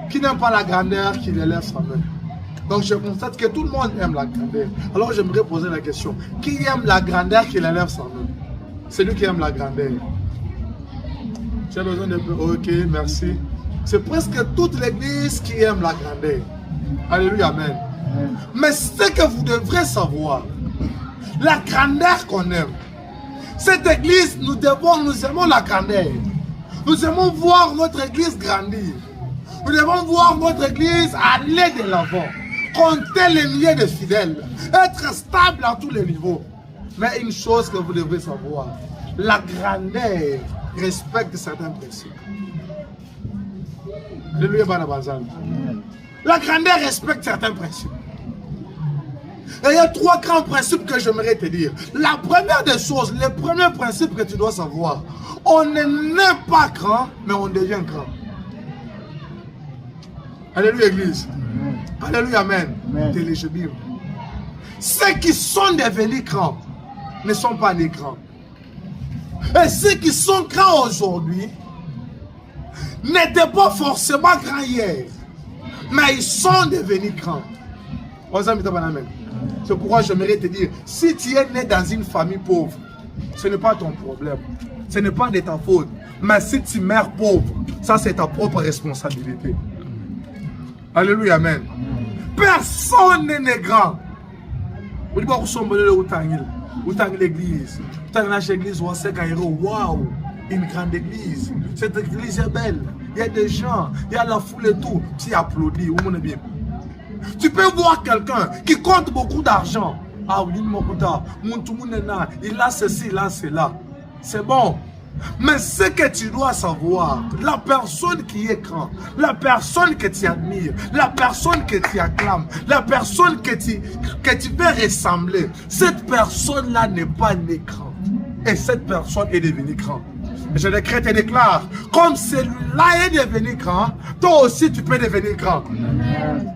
Qui n'aime pas la grandeur, qui l'élève sa main. Donc je constate que tout le monde aime la grandeur. Alors j'aimerais poser la question. Qui aime la grandeur, qui l'élève sa main? C'est lui qui aime la grandeur. J'ai besoin de... Ok, merci. C'est presque toute l'église qui aime la grandeur. Alléluia, amen. Mais ce que vous devrez savoir, la grandeur qu'on aime, cette église, nous aimons la grandeur. Nous aimons voir notre église grandir. Nous devons voir notre église aller de l'avant, compter les milliers de fidèles, être stable à tous les niveaux. Mais une chose que vous devrez savoir, la grandeur respecte certains principes. Alléluia, Banabazan. La grandeur respecte certains principes. Et il y a 3 grands principes que j'aimerais te dire. La première des choses, le premier principe que tu dois savoir, on n'est pas grand, mais on devient grand. Alléluia, Église. Alléluia, Amen. Téléchabim. Ceux qui sont devenus grands ne sont pas des grands. Et ceux qui sont grands aujourd'hui n'étaient pas forcément grands hier, mais ils sont devenus grands. C'est pourquoi j'aimerais te dire, si tu es né dans une famille pauvre, ce n'est pas ton problème. Ce n'est pas de ta faute. Mais si tu meurs pauvre, ça c'est ta propre responsabilité. Alléluia, amen. Personne n'est grand. Vous dites, vous sommes l'église. Waouh, une grande église. Cette église est belle. Il y a des gens, il y a la foule et tout. Tu applaudis. Tu peux voir quelqu'un qui compte beaucoup d'argent. Ah oui, il a ceci, il a cela. C'est bon. Mais ce que tu dois savoir, la personne qui est grand, la personne que tu admires, la personne que tu acclames, la personne que tu veux ressembler, cette personne-là n'est pas née grand. Et cette personne est devenue grand. Je décrète et déclare, comme celui-là est devenu grand, toi aussi tu peux devenir grand. Amen.